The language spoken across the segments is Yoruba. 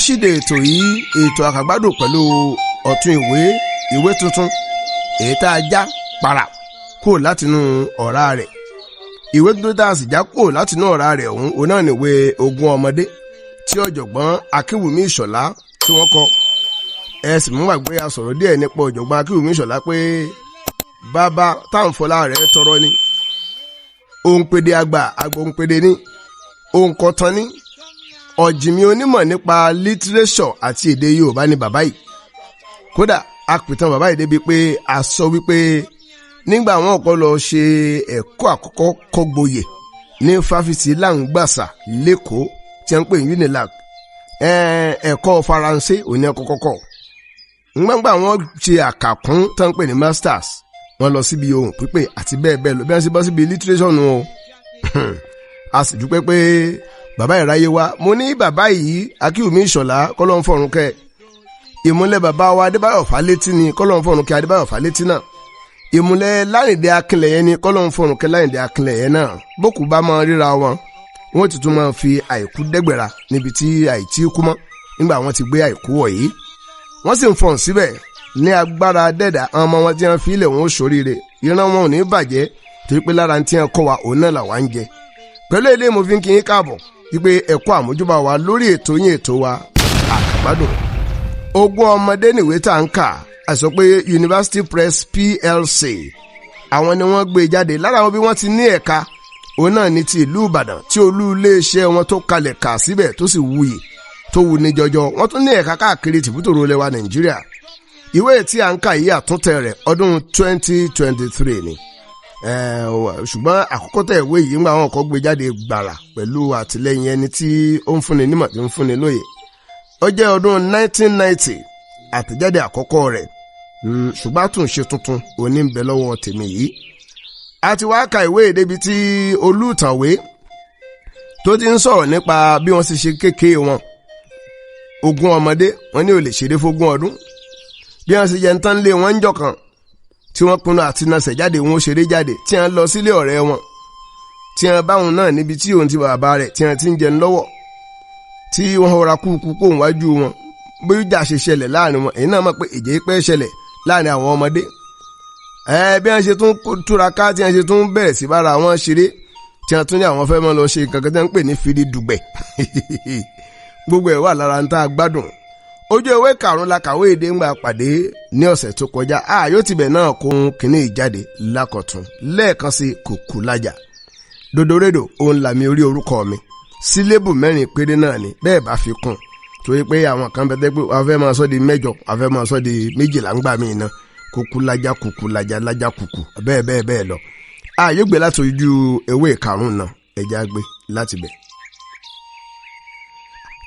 ṣíde ètò yìí ètò àkàgbádùn pẹ̀lú ọ̀tún ìwé tuntun èyí tá a já para kúrò látinú ọ̀rá rẹ̀. Ìwé tuntun tá a sì já kúrò látinú ọ̀rá rẹ̀ òun náà ní ìwé Ogun Omode tí ọ̀jọ̀gbọ́n Akinwunmi Ìṣọ̀lá tí wọ́n kọ. Ẹ sì mú gbàgbé a sọ̀rọ̀ díẹ̀ nípa ọ̀jọ̀gbọ́n Akinwunmi Ìṣọ̀lá pé bàbá táwọn fọlá rẹ̀ tọrọ ni. Òun pèdè àgbà òun pèdè ní. Òun kọ̀tàn ní. Ọ̀jìnmí onímọ̀ nípa lítírésọ̀ àti èdè Yorùbá ni bàbá yìí. Kódà a pìtàn bàbá yìí débi pé a sọ wípé nígbà wọn kọ́ lọ ṣe ẹ̀kọ́ àkọ́kọ́ kọ́gboyè ní fáfitì Làǹgbàsà lẹ́kọ̀ọ́ tí wọ́n ń pè ní UNILAG ẹ̀kọ́ Faransé òní ẹ̀kọ́ kọ́kọ́. Ngbàngbà wọn ṣe àkàkún tí wọ́n ń pè ní masters wọ́n lọ síbi ohun pípé àti bẹ́ẹ̀ bẹ́ẹ̀ lọ bí wọ́n ṣe bọ́ síbi lítírésọ̀ nù o. A sì dúpẹ́ pé bàbá ìráyé wa mo ní bàbá yìí Akinwunmi Ìṣọ̀lá kọ́lọ́n fọ̀run kẹ́ ìmúlẹ̀ bàbá wa Adébáyọ̀ Fálétí ni kọ́lọ́n fọ̀run kẹ́ Adébáyọ̀ Fálétí náà ìmúlẹ̀ Láyìndé Akínlẹ̀yẹ ni kọ́lọ́n fọ̀run kẹ́ Láyìndé Akínlẹ̀yẹ náà bókù bá máa ríra wọn wọ́n ti tún máa fi àìkú dẹ́gbẹ̀ra níbi tí àìtí kú mọ́ nígbà wọ́n ti gbé àìkú wọ̀ yìí wọ́n sì ń fọ̀n síbẹ̀ ní agbára dẹ́dà àwọn ọmọ wọn tí wọ́n fi ilẹ̀ wọn ó ṣoríire ìran wọn ò ní bàjẹ́ torí pé lára tí wọ́n kọ́ wa òun náà làwa ń jẹ pẹ̀lú èdè mo fi ń kí yín káàbọ̀ wípé ẹ̀kọ́ àmójúbà wa lórí ètò yín ètò wa àkàgbádùn. Ogun Omode nìwé tá à ń kà a sọ pé University Press PLC àwọn ni wọ́n gbé jáde lára àwọn bí wọ́n ti ní ẹ̀ka òun náà ní ti ìlú Ìbàdàn tí olú iléeṣẹ́ wọn tó kalẹ̀ kà síbẹ̀ tó sì wuyì tó wù ní jọjọ wọ́n tún ní ẹ̀ka káàkiri tìbútòrò lẹwa Nàìjíríà. Ìwé tí à ń kà yìí àtúntẹ̀ rẹ̀ ọdún 2023 ni. Ṣùgbọ́n àkọ́kọ́ tẹ̀ ìwé yìí ńgbà wọn kọ́ gbé jáde gbàrà pẹ̀lú àtìlẹ́yìn ẹni tí ó ń fúnni nímọ̀ tí ń fúnni lóye. Ó jẹ́ ọdún 1990 àtẹ̀jáde àkọ́kọ́ rẹ̀ ṣùgbọ́n àtúnṣe tuntun òní ń bẹ lọ́wọ́ tèmi yìí. A ti wá ka ìwé ìdébi tí olùtàwé tó ti ń sọ̀rọ̀ nípa bí wọ́n ṣe ṣe kékeré wọn. Ogun Omode wọn ní ò lè ṣeré fógún ọdún bí wọ́n ṣe jẹ́ ń tán lé wọn ń jọ kan tí wọ́n pinnu àti nasẹ̀ jáde wọn ó ṣeré jáde tí wọ́n lọ sílé ọ̀rẹ́ wọn tí wọ́n báwọn náà níbi tí òun ti bàbá rẹ̀ tí wọ́n ti ń jẹun lọ́wọ́ tí wọ́n rọra kúkú kó wájú wọn bóyá ìjà ṣe ṣẹlẹ̀ láàrin wọn èyí náà mọ̀ pé ìjà pẹ́ ṣẹlẹ̀ láàrin àwọn ọmọdé bí wọ́n ṣe tún túraká tí wọ́n ṣe tún bẹ̀rẹ̀ sí bára wọn ṣeré tí wọ́n tún ní àwọn fẹ́ mọ́ lọ ṣe kankan tí wọ́n ń pè ní fìdí dùgbẹ̀ gbogbo ẹ̀ wà lára ń tá a gbádùn. Ojú ìwé karùn-ún la kàwé èdè ńgbà pàdé ní ọ̀sẹ̀ tó kọjá yóò tibẹ̀ náà kún kínní ìjáde lákọ̀tún lẹ́ẹ̀kan sí Kukulaja dodoredo òun làmì orí orúkọ mi sílébù 4 péré náà ni bẹ́ẹ̀ bá fi kún torí pé àwọn kan bẹ́ẹ̀ pé wọ́n fẹ́ máa sọ di 8 wọ́n fẹ́ máa sọ di 12 ńgbà míì náà Kukulaja lájà kùkù bẹ́ẹ̀ lọ. Yóò gbé láti ojú ìwé karùn-ún náà ẹja gbé láti bẹ̀.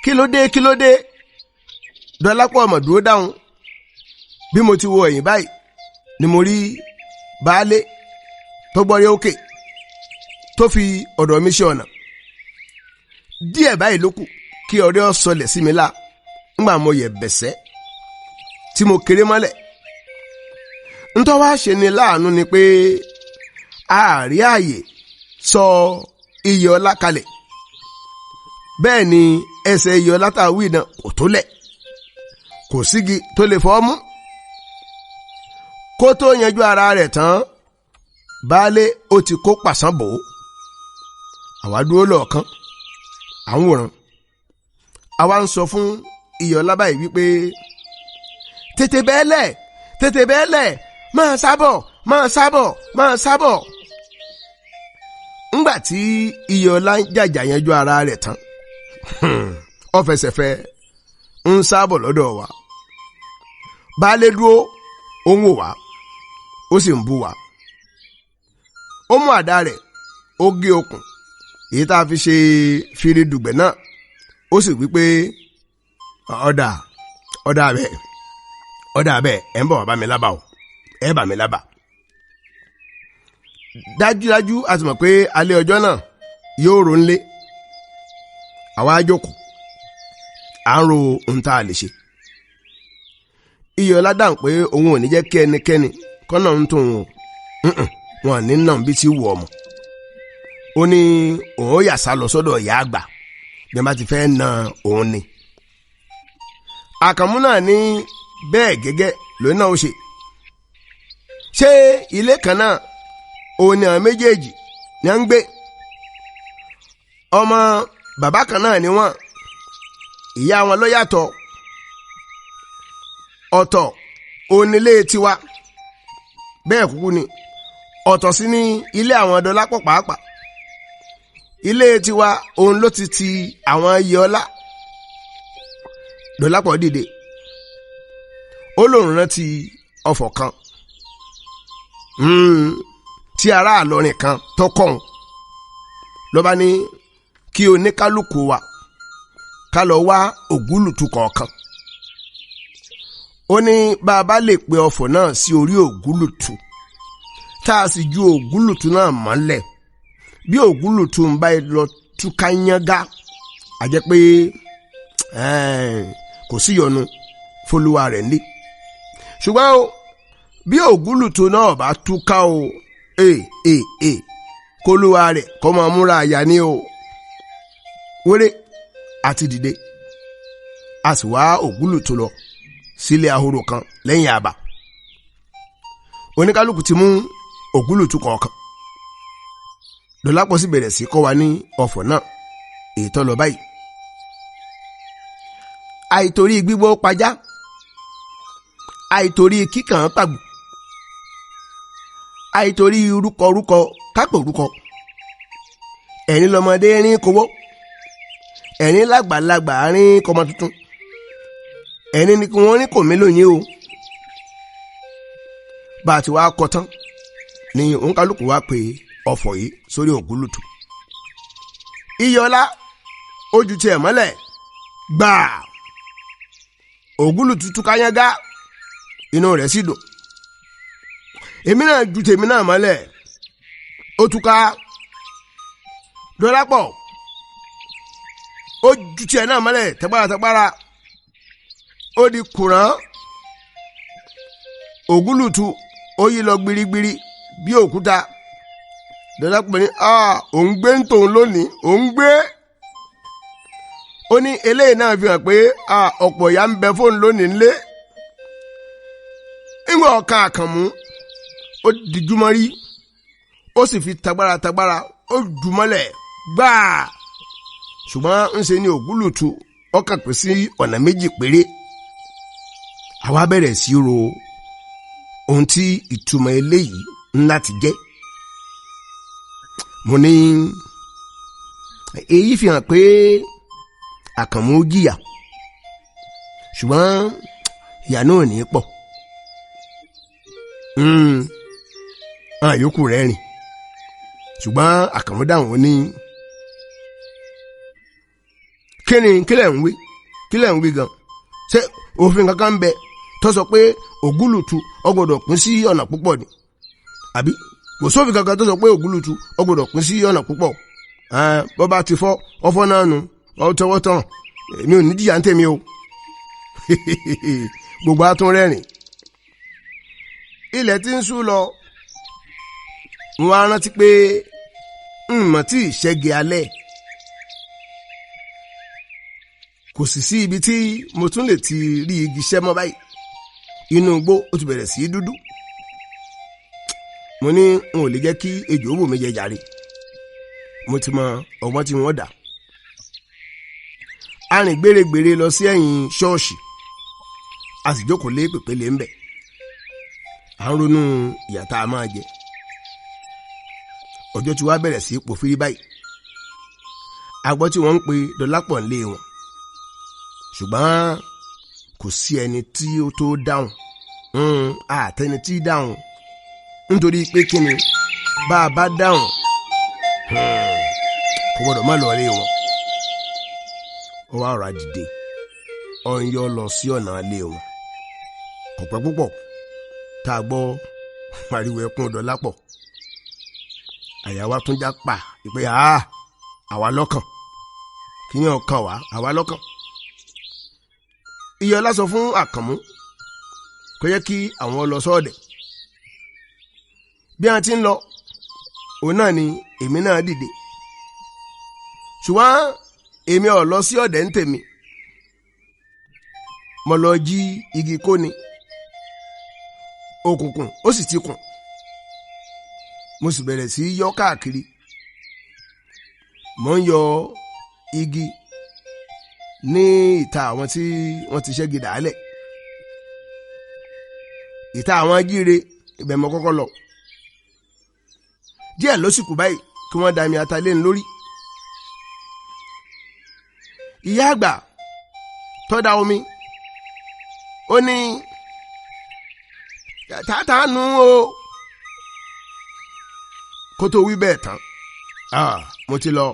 Kí ló dé Dọ́lápọ̀ ọmọ dúró dáhùn bí mo ti wo ẹ̀yìn báyìí ni mo rí baálé tó gbọ́rí òkè tó fi ọ̀dọ̀ mi ṣe ọ̀nà díẹ̀ báyìí ló kù kí ọ̀rẹ́ ọ sọlẹ̀ sí mi lá ńgbà mo yẹ̀ bẹ̀sẹ̀ tí mo kéré mọ́lẹ̀ ntọ́ wá ṣe ni láàánú ni pé àárí ààyè sọ iye ọlá kalẹ̀ bẹ́ẹ̀ ni ẹsẹ̀ iye ọlá tá a wí náà kò tó lẹ̀ kò sígi tó lè fọ́ mú kó tó yanjú ara rẹ̀ tán baálé ó ti kó pàṣán bò ó àwa dúró lọ́ọ̀kan àwòrán àwa ń sọ fún iyọ̀lá báyìí wípé tètè bẹ́ẹ̀lẹ̀ máa sábọ̀ ńgbà tí iyọ̀lá ń jàjà yanjú ara rẹ̀ tán ó fẹsẹ̀ fẹ́ ń sábọ̀ lọ́dọ̀ wa baálé dúró ó ń wò wá ó sì ń bú wa ó mú àdá rẹ̀ ó gé okùn èyí tá a fi ṣe fìrí dùgbẹ̀ náà ó sì wí pé ọ̀dà bẹ́ẹ̀ ẹ̀ ń bọ̀ wá bá mi lábà o ẹ̀ bá mi lábà. Dájúdájú a ti mọ̀ pé alẹ́ ọjọ́ náà yóò ro ńlé àwa jókòó à ń ro ohun tá a lè ṣe. Iyọ̀lá dáhùn pé òun ò ní jẹ́ kí ẹnikẹ́ni kọ́nà ń tó wọn ní náà bí ti wù ọmọ. Ó ní òun ó yà sá lọ sọ́dọ̀ ìyá àgbà bí wọ́n bá ti fẹ́ na òun ni. Àkànmú náà ní bẹ́ẹ̀ gẹ́gẹ́ lónìí náà ó ṣe ilé kan náà òun ni àwọn méjèèjì ní à ń gbé, ọmọ bàbá kan náà ni wọ́n, ìyá wọn ló yàtọ̀, ọ̀tọ̀ òun ni ilé tiwa, bẹ́ẹ̀ kúkú ni ọ̀tọ̀ sí ní ilé àwọn Dọlápọ̀ pàápàá. Ilé tiwa òun ló ti àwọn Iyọlá. Dọlápọ̀ dìde ó lóun rántí ọ̀fọ̀ kan tí ará Ìlọrin kan tó kọ̀hún ló bá ní kí oníkálukú wa ká lọ wá ògúlùtù kọ̀ọ̀kan. Ó ní bá a bá lè pe ọ̀fọ̀ náà sí orí ògúlùtù tá a sì ju ògúlùtù náà mọ́lẹ̀, bí ògúlùtù ń bá lọ túká yángá a jẹ́ pé kò sí yọnu fólúwa rẹ̀ ní. Ṣùgbọ́n o bí ògúlùtù náà bá túká o kólúwa rẹ̀ kó máa múra àyà ní o. Wéré àti dìde a sì wá ògúlùtù lọ sílé ahoro kan lẹ́yìn àbà. Oníkálukú ti mú ògúlùtù kọ̀ọ̀kan. Dọlápọ̀ sì bẹ̀rẹ̀ sí kọ́ wa ní ọ̀fọ̀ náà èyí tó lọ báyìí. Àìtorí gbígbó pajá, àìtorí kíkàn pàgbò, àìtorí rúkọrúkọ kápòrúkọ, ẹ̀rín lọmọdé rín kówó, ẹ̀rín lágbàlagbà rín kọmọ tuntun, ẹ̀rín ni kí wọ́n rín kò mélòó yín o. Bá a ti wá kọ tán ni òǹkálùkù wá pé ọ̀fọ̀ yìí sórí ògúlùtù. Iyọlá ojú tiẹ̀ mọ́lẹ̀ gbàá, ògúlùtù túká yángá, inú rẹ̀ sì dùn. Èmi náà ju tèmi náà mọ́lẹ̀ ó túká. Dọlápọ̀ ó ju tiẹ̀ náà mọ́lẹ̀ tẹ́gbára ó di kùrán. Ògúlùtù ó yí lọ gbirigbiri bí òkúta. Dọlápọ̀ ní òun gbé ń tòun lónìí, òun gbé. Ó ní eléyìí náà fi hàn pé ọ̀pọ̀ ìyá ń bẹ fóun lónìí ńlé. Nígbà ọ̀kan Àkànmú ó dìjúmọ́ rí, ó sì fi tagbára ó jùmọ́lẹ̀ gbáà. Ṣùgbọ́n ń ṣe ní ògúlùtù ọkàn pín sí ọ̀nà méjì péré. Àwa bẹ̀rẹ̀ sí ro ohun tí ìtumọ̀ eléyìí ńlá ti jẹ́. Mo ní èyí fi hàn pé Àkànmú jìyà, ṣùgbọ́n ìyà náà ní pọ̀. Àyókù rẹ̀ rìn, ṣùgbọ́n Àkànmú dáhùn ó ní kílẹ̀ ń wí gan. Ṣé òfin kankan ń bẹ tó sọ pé ògúlùtù ó gbọ́dọ̀ pín sí ọ̀nà púpọ̀ ni? Àbí kò sófin kankan tó sọ pé ògúlùtù ó gbọ́dọ̀ pín sí ọ̀nà púpọ̀. Bọ́ bá ti fọ́ ọfọ́ náà nu ọtọwọ́ tán, èmi ò ní jìyà ń tèmi o. Gbogbo àtún rẹ́rìn. Ilẹ̀ tí ń ṣú lọ, wọ́n á rántí pé mọ̀ tí ìṣẹ́gi alẹ́ kò sì sí ibi tí mo tún lè ti rí igi ṣẹ́ mọ́ báyìí. Inú igbó ó ti bẹ̀rẹ̀ sí dúdú. Mo ní n ò lè jẹ́ kí ejò wò mí jẹ jàre. Mo ti mọ ọgbọ́n tí wọ́n dà. A rìn gbèrègbèrè lọ sí ẹ̀yìn ṣọ́ọ̀ṣì, a sì jókòó lé pèpéle ń bẹ̀. À ń ronú ìyà tá a máa jẹ. Ọjọ́ tí wá bẹ̀rẹ̀ sí pòfírí báyìí. A gbọ́ tí wọ́n ń pe Dọlápọ̀ ńlé wọn, ṣùgbọ́n kò sí ẹni tí ó tó dáhùn. Àtẹni tí dáhùn nítorí pé kí ni bá a bá dáhùn kò gbọ́dọ̀ má lọ rí wọn. Ó wá ọ̀rọ̀ àdìde ó ń yọ lọ sí ọ̀nà ilé wọn. Kò pẹ́ púpọ̀ tá a gbọ́ ariwo ẹkún Dọlápọ̀. Àyà wa tún já pa ìpè àwa lọ́kàn, kí ni ọkàn wá àwa lọ́kàn. Iyọlá sọ fún Àkànmú kó yẹ kí àwọn lọ sọ́ọ̀dẹ̀. Bí a ti ń lọ, òun náà ni èmi náà dìde. Ṣùgbọ́n èmi ò lọ sí ọ̀dẹ̀ ń tèmi. mo lọ jí igi kóni, òkùnkùn ó sì ti kùn, mo sì bẹ̀rẹ̀ sí yọ káàkiri, mo ń yọ igi ní ìta àwọn tí wọ́n ti ṣẹ́gi dàálẹ̀, ìta àwọn ajíire, ibẹ̀ mo kọ́kọ́ lọ. Díẹ̀ ló sì kù báyìí kí wọ́n da mi ata lé ní lórí. Ìyá àgbà tó da omi, ó ní tààtà nù o. Kó tó wí bẹ́ẹ̀ tán, mo ti lọ,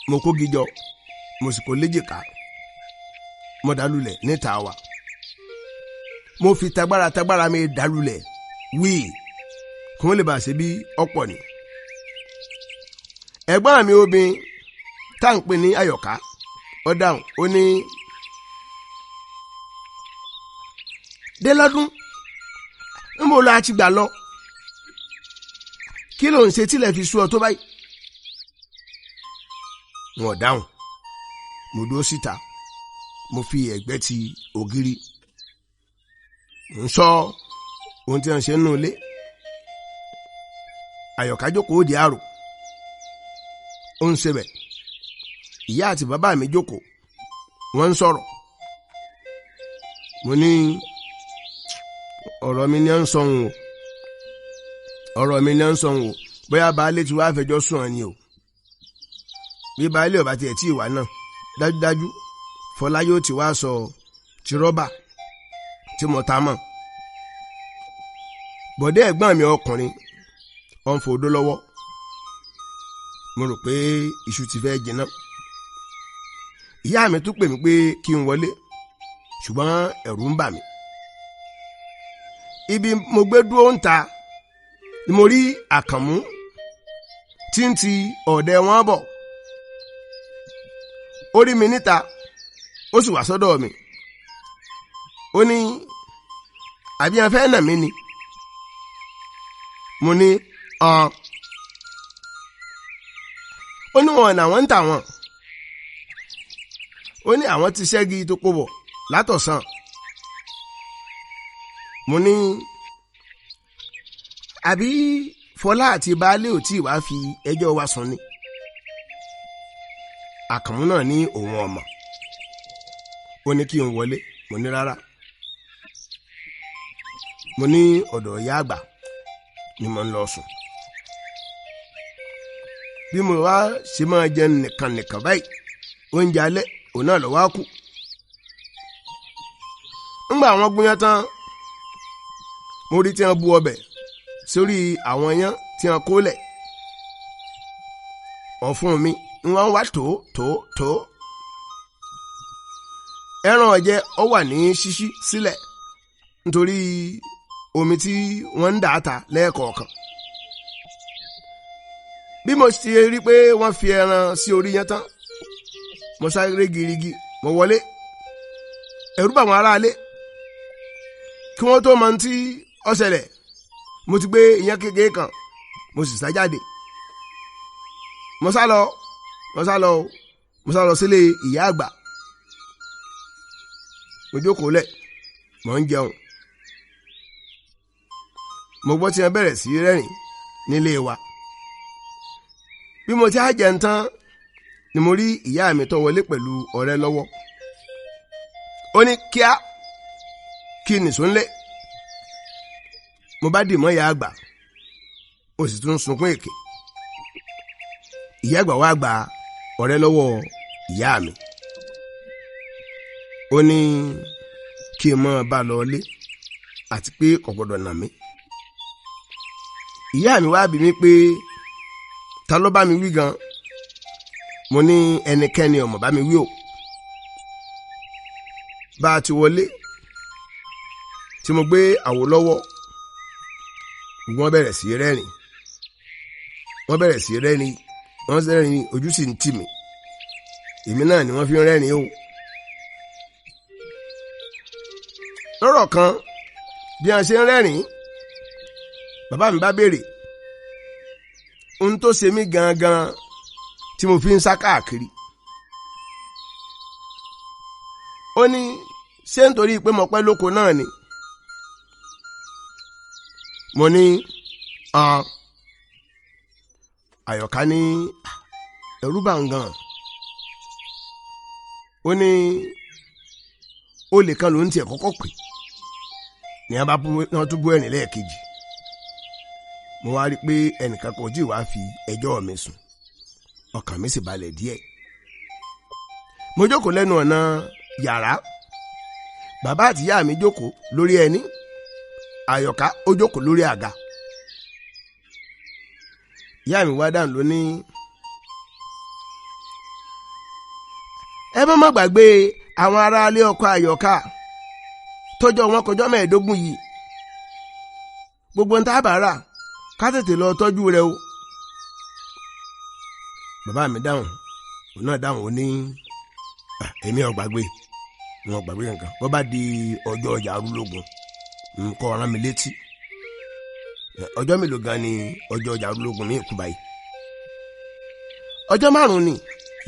mo kó gijọ, mo sì kó léjìká, mo dálulẹ̀ níta wa, mo fi tagbára mi dálulẹ̀ wíì kí wọ́n lè bá ṣe bí ọ̀pọ̀ ni. Ẹ̀gbọ́n mi obìnrin tá à ń pè ní Àyọ̀ká, ó dáhùn, ó ní Délọ́dún, ń bò lọ àti gbà lọ, kí ló ń ṣe tílẹ̀ fi sú ọ tó báyìí? Wọn dáhùn, mo dúró síta, mo fi ẹ̀gbẹ́ ti ògiri, ń sọ ohun tí wọ́n ṣe nínú ilé. Àyọ̀ká jókòó di àrò, ó ń ṣebẹ̀. Ìyá àti bàbá mi jókòó, wọ́n ń sọ̀rọ̀. Mo ní ọ̀rọ̀ mi ni à ń sọ òun o, ọ̀rọ̀ mi ni à ń sọ òun o, bóyá baálé tí wàá fẹjọ́ sùn ọ́ ni o. Bí baálé ọba tiẹ̀ tí ìwà náà, dájúdájú Fọlá yóò ti wá sọ ti rọ́bà tí mo ta mọ̀. Bọ̀dé ẹ̀gbọ́n mi ọkùnrin, ó ń fòdó lọ́wọ́. Mo rò pé iṣu ti fẹ́ jiná. Ìyá mi tún pè mí pé kí n wọlé, ṣùgbọ́n ẹ̀rù ń bà mí. Ibi mo gbé dúró ń ta ni mo rí Àkànmú tí ń ti ọ̀dẹ̀ wọn bọ̀. Ó rí mi níta, ó sì wá sọ́dọ̀ mi. Ó ní àbí ẹ fẹ́ nà mí ni? Mo ní ó ní wọn làwọn ń tà wọn. Ó ní àwọn ti ṣẹ́gi tó kó bọ̀ látọ̀sán. Mo ní àbí Fọlá àti baálé ò tí wàá fi ẹjọ́ wa sùn ni? Àkànmú náà ní òun ọmọ. Ó ní kí n wọlé, mo ní rárá. Mo ní ọ̀dọ̀ ìyá àgbà ni mo ń lọ sùn. Bí mo wá ṣe máa jẹ nìkan báyìí, oúnjẹ alẹ́ òun náà lọ wá kù. Ńgbà àwọn gbóyán tán, mo rí tí wọ́n bu ọbẹ̀ sórí àwọn iyán tí wọ́n kó lẹ̀. Ọ̀fun mi wọ́n wá tó. Ẹran ọ̀jẹ̀ ó wà ní ṣíṣí sílẹ̀ nítorí omi tí wọ́n ń dà ta lẹ́ẹ̀kọ̀ọ̀kan. Bí mo ṣe rí pé wọ́n fi ẹran sí orí yẹn tán, mo sáré girigi, mo wọlé. Ẹ̀rù bà wọ́n aráalé. Kí wọ́n tó mọ tí ó ṣẹlẹ̀, mo ti gbé iyán kékeré kan, mo sì sá jáde. Mo sá lọ sílé ìyá àgbà. Mo jókòó lẹ̀, mo ń jẹun. Mo gbọ́ tí wọ́n bẹ̀rẹ̀ sí rẹ́rìn nílé wa. Bí mo ti á jẹun tán ni mo rí ìyá mi tó wọlé pẹ̀lú ọ̀rẹ́ lọ́wọ́. Ó ní kíá kí nìṣó ńlẹ̀. Mo bá dì mọ́ ìyá àgbà, ó sì tún sunkún èké. Ìyá àgbà wá gba ọ̀rẹ́ lọ́wọ́ ìyá mi. Ó ní kí n máa bá lọ lé àti pé kò gbọdọ̀ nà mí. Ìyá mi wá bi mí pé ta ló bá mi wí gan? Mo ní ẹnikẹ́ni ò mọ̀ bá mi wí o. Bá a ti wọlé tí mo gbé àwo lọ́wọ́, wọ́n bẹ̀rẹ̀ sí rẹ́rìn. Wọ́n rẹ́rìn, ojú sì ń tì mí. Èmi náà ni wọ́n fi ń rẹ́rìn o. Lọ́rọ̀ kan bí wọ́n ṣe ń rẹ́rìn, bàbá mi bá béèrè ohun tó ṣe mí gangan tí mo fi ń sá káàkiri. ó ní ṣé nítorí pé mo pẹ́ lóko náà ni. mo ní Àyọ̀ká ní ẹ̀rù bà ń gan. ó ní olè kan ló ń tiẹ̀ kọ́kọ́ pè ní wọ́n tún bú ẹ̀rìn lẹ́ẹ̀kejì. mo wá rí i pé ẹnìkan kò tí ì wá fi ẹjọ́ mi sùn, ọkàn mi sì balẹ̀ díẹ̀. mo jókòó lẹ́nu ọ̀nà yàrá, bàbá àti ìyá mi jókòó lórí ẹní, Àyọ̀ká ó jókòó lórí àga. ìyá mi wá dáhùn ló ní, ẹ má gbàgbé àwọn aráalé ọkọ Àyọ̀ká tọ́jọ́ wọn kọjọ́ 15 yìí, gbogbo ń tábà rà ká tètè lọ tọ́jú rẹ o. bàbá mi dáhùn, òun náà dáhùn ó ní, èmi ò gbàgbé, wọn gbàgbé nǹkan, bó bá di ọjọ́ ọjà arúlógún kó rán mi létí. ọjọ́ mélòó gan ni ọjọ́ ọjà arúlógún ní ìkú báyìí? ọjọ́ 5 ni,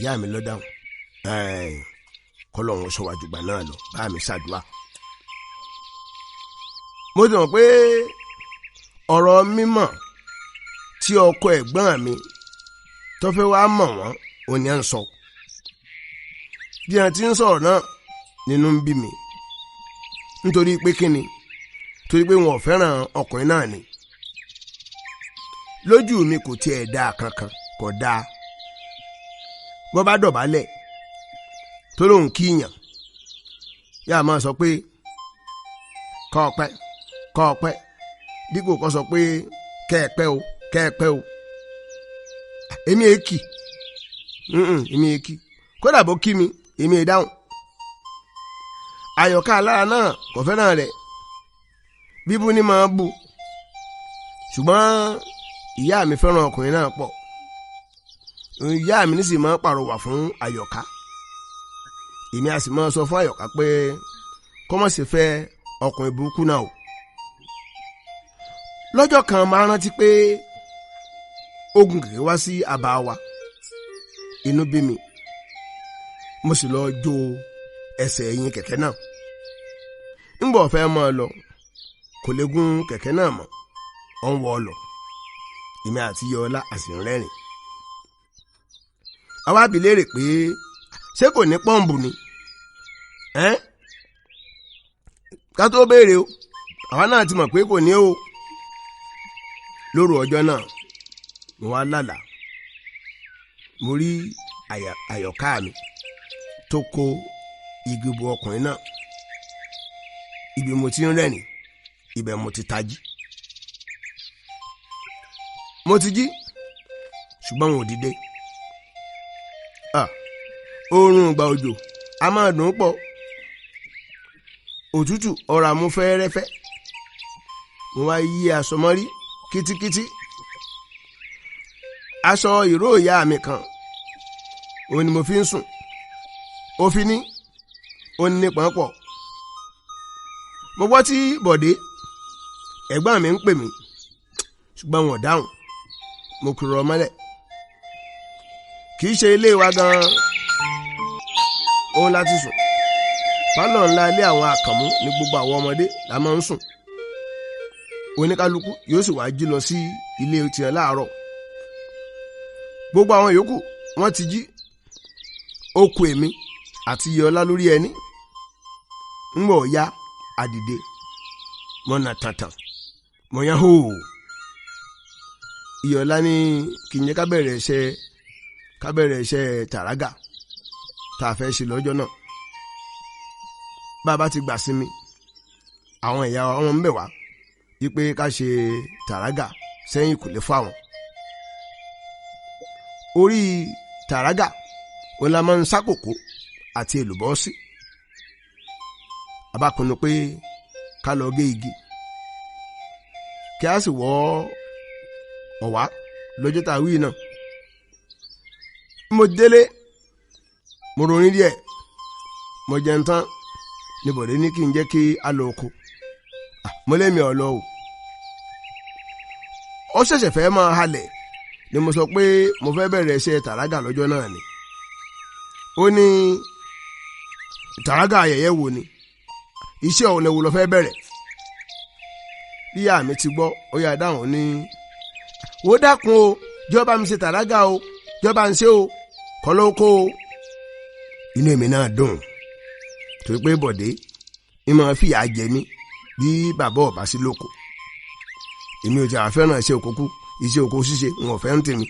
ìyá mi lọ dáhùn. kọ́lọ́run sọ wájú gbà náà lọ, bá mi ṣàdúrà. mo ti mọ̀ pé ọ̀rọ̀ mímọ̀ tí ọkọ ẹ̀gbọ́n mi tó fẹ́ wá mọ̀ wọ́n ò ní à ń sọ. bí a ti ń sọ̀rọ̀ náà nínú ń bí mi, nítorí pé kíni, torí pé wọn ò fẹ́ràn ọkùnrin náà ni. lójú mi kò tiẹ̀ dáa kankan, kò dáa. wọ́n bá dọ̀bálẹ̀ tó lóun kíyàn, yá máa sọ pé kọ́ ọpẹ́ dípò kó sọ pé kẹ́ẹ̀pẹ́ o. èmi èkì kódà bó kí mi èmi ìdáhùn. Àyọ̀ká alára náà kò fẹ́ràn rẹ̀, bíbú ni máa bú, ṣùgbọ́n ìyá mi fẹ́ràn ọkùnrin náà pọ̀. ìyá mi ní sì máa pàrọwà fún Àyọ̀ká. èmi a sì máa sọ fún Àyọ̀ká pé kó má ṣe fẹ́ ọkùnrin burúkú náà o. lọ́jọ́ kan máa rántí pé ogun kẹ̀kẹ́ wá sí àbá wa, inú bí mi, mo sì lọ jó ẹsẹ̀ ẹ̀yìn kẹ̀kẹ́ náà. ńgbà ọ̀fẹ́ máa lọ kò lè gún kẹ̀kẹ́ náà mọ́, ó ń wọ́ ọ lọ. èmi àti Yọlá a sì ń rẹ́rìn. àwa bi léèrè pé ṣé kò ní pọ́ǹbù ni? ká tó béèrè o, àwa náà ti mọ̀ pé kò ní o. lóru ọjọ́ náà mo wá lálàá, mo rí Àyọ̀ká mi tó kó igi bo ọkùnrin náà. ibi mo ti ń rẹ́rìn, ibẹ̀ mo ti tají. mo ti jí ṣùgbọ́n wọn ò dìde. oorun ìgbà òjò a máa dùn pọ̀. òtútù ọ̀rọ̀ àmú fẹ́rẹ́fẹ́. mo wá yí aṣọ mọ́rí kítíkítí. aṣọ ìró ìyá mi kan òun ni mo fi ń sùn. ó fi ní ó ní pọ̀npọ̀. mo gbọ́ tí Bọ̀dé ẹ̀gbọ́n mi ń pè mí, ṣùgbọ́n wọn ò dáhùn. mo kúrò mọ́lẹ̀. kì í ṣe ilé wa gan-an òun láti sùn. pálọ̀ ńlá ilé àwọn Àkànmú ní gbogbo àwọn ọmọdé la máa ń sùn. oníkálukú yóò sì wá jí lọ sí ilé tiẹ̀ láàárọ̀. gbogbo àwọn yòókù wọ́n ti jí. ó kù èmi àti Yọlá lórí ẹní. ńgbọ̀ ya àdìde, mo nà tàntàn, mo yán hó. Yọlá ní kì í yẹ ká bẹ̀rẹ̀ iṣẹ́ tàrágà tá a fẹ́ ṣe lọ́jọ́ náà. bàbá ti gbà sí mi, àwọn ìyá wa wọn ń bẹ̀ wá wípé ká ṣe tàrágà sẹ́yìn kò lè fáwọn. orí tàrágà òun la máa ń sákòkó àti èlùbọ́ sí. a bá pinnu pé ká lọ gé igi kí a sì wọ́ ọ̀wá lọ́jọ́ tá a wí náà. mo délé, mo ronú díẹ̀, mo jẹun tán ní Bọ̀dé ní kí n jẹ́ kí a lọ oko. mo lé mi ọ̀ lọ o. ó ṣẹ̀ṣẹ̀ fẹ́ máa halẹ̀ ni mo sọ pé mo fẹ́ bẹ̀rẹ̀ iṣẹ́ tàrágà lọ́jọ́ náà ni. ó ní tàrágà ayẹyẹ wo ni iṣẹ́ ọ̀nà wo ló fẹ́ bẹ̀rẹ̀ bí ìyá mi ti gbọ́ ó yá dáhùn ní ó dákun o jọba mi ṣe tàrágà o jọba ń ṣe o kọ́lọ́kọ́ o. inú èmi náà dùn torí pé bọ̀dé ìmọ̀ fìyà jẹ mí bí bàbá ọ̀bá sí lóko èmi ò ti àfẹ́ràn iṣẹ́ òkókú iṣẹ́ òkó ṣíṣe wọn fẹ́ ń tèmi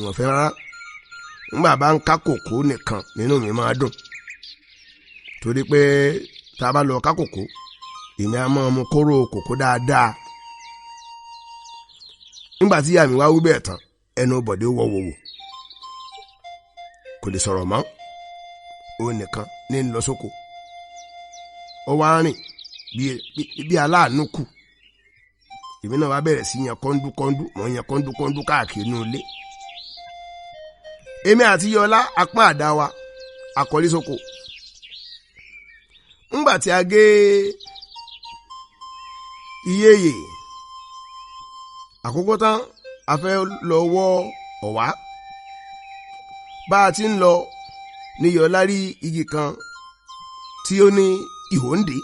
wọn fẹ́ rárá nígbà bá ń ká kòkó nìkan nínú mi máa dùn torí pé tá a bá lọ ká kòkó èmi á máa mu kóró kòkó dáadáa. nígbà tí ìyá mi wá wí bẹ́ẹ̀ tán ẹnu bọ̀dé wọ́wọ́wọ́ kò lè sọ̀rọ̀ mọ́ òun nìkan ní ń lọ sóko ó wá rìn bí aláàánú kù èmi náà wá bẹ̀rẹ̀ sí yan kọ́ńdúkọ́ńdú mọ̀ yan kọ́ńdúkọ́ńdú káàkiri inú ilé. èmi àti yọlá apá àdá wa akọ́lé sóko ńgbà tí a gé iyeyè àkókò tán a fẹ́ lọ wọ́ ọ̀wá bá a ti ń lọ ní yọlá rí igi kan tí ó ní ihò ń dè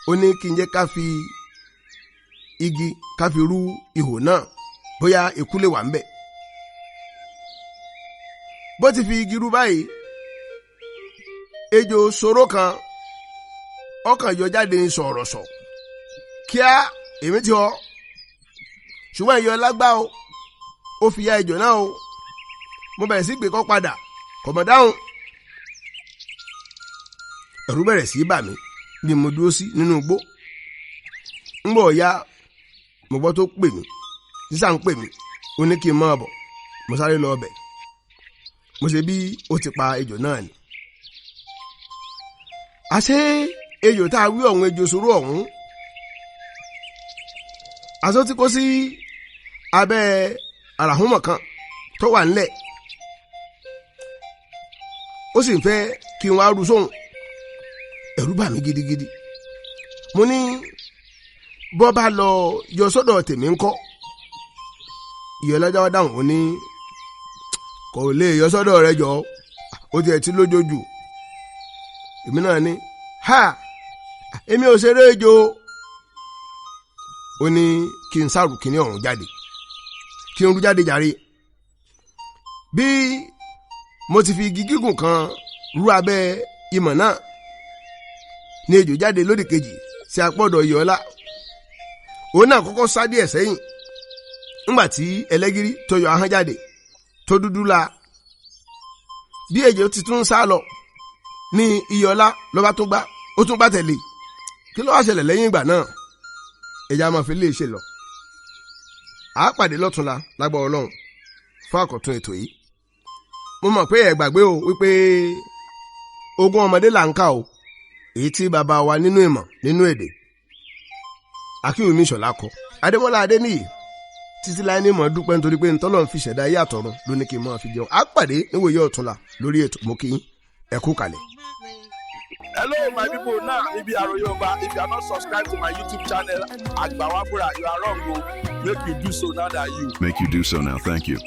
ó ní kí n jẹ́ ká fi igi ká fi rú ihò náà bóyá eku lè wà ń bẹ̀. bó ti fi igi rú báyìí ejò ṣòro kan ọkàn yọ jáde ní sọ̀rọ̀sọ̀ kíá èmi ti họ ṣùgbọ́n ìyọ lágbá o ó fi ya ejò náà o mo bẹ̀rẹ̀ sí gbé kọ́ padà kò mọ̀ dáhùn. ẹ̀rù bẹ̀rẹ̀ sí bà mí bí mo dúró sí nínú igbó ń bọ̀ ya mo gbọ́ tó pè mí sísà ń pè mí ó ní kí n máa bọ̀ mo sáré lọ ọbẹ̀ mo ṣe bí ó ti pa ejò náà ni. àṣé ejò tá a wí ọ̀hún ejò sòrò ọ̀hún aṣọ tí kò sí abẹ́ àràhùnmọ̀ kan tó wà ńlẹ̀ ó sì ń fẹ́ kí n wá ru sóhun. ẹ̀rù bà mí gidigidi mo ní bọ́ bá lọ yọ sọ́dọ̀ tèmi ńkọ́. ìyọlájà wá dáhùn ó ní kò lè yọ sọ́dọ̀ rẹ jọ ó tiẹ̀ ti lójoojú. èmi náà ní ha èmi ò ṣeré ejò. ó ní kí n sáré kíní ọ̀hún jáde kí n rú jáde jàre. bí mo ti fi igi gígùn kan rú abẹ́ ìmọ̀ náà ní ejò jáde lódì kejì sí apọ́dọ̀ ìyọ́lá. òun náà kọ́kọ́ sá díẹ̀ sẹ́yìn ńgbà tí ẹlẹ́gìrì tó yọ ahọ́n jáde tó dúdú la. bí ejò ti tún sá lọ ní ìyọ́lá ló bá tún gbá ó tún gbá tẹ̀lé. kí ló wá ṣẹlẹ̀ lẹ́yìn ìgbà náà ẹja máa fi lè ṣe lọ. a pàdé lọ́túnla lágbára Ọlọ́run fún àkọ́tún ètò yìí. mo mọ̀ pé ẹ gbàgbé o wípé Ogun Omode là ń kà o èyí tí bàbá wa nínú ìmọ̀ nínú èdè Akinwunmi Ìṣọ̀lá kọ. Ademola Adeniyi títí láì ní mọ̀ dúpẹ́ nítorí pé ntọ́lọ́ ń fi ṣẹ̀dá ayé àtọ̀run ló ní kí n máa fi jẹun. a pàdé níwòye ọ̀túnla lórí ètò mo kí yín ẹ kú kalẹ̀. Hello, my people. Now, if you are Aroyeoba, if you are not subscribed to my YouTube channel, AGBAWABURA, you are wrong. Make you do so now. Thank you.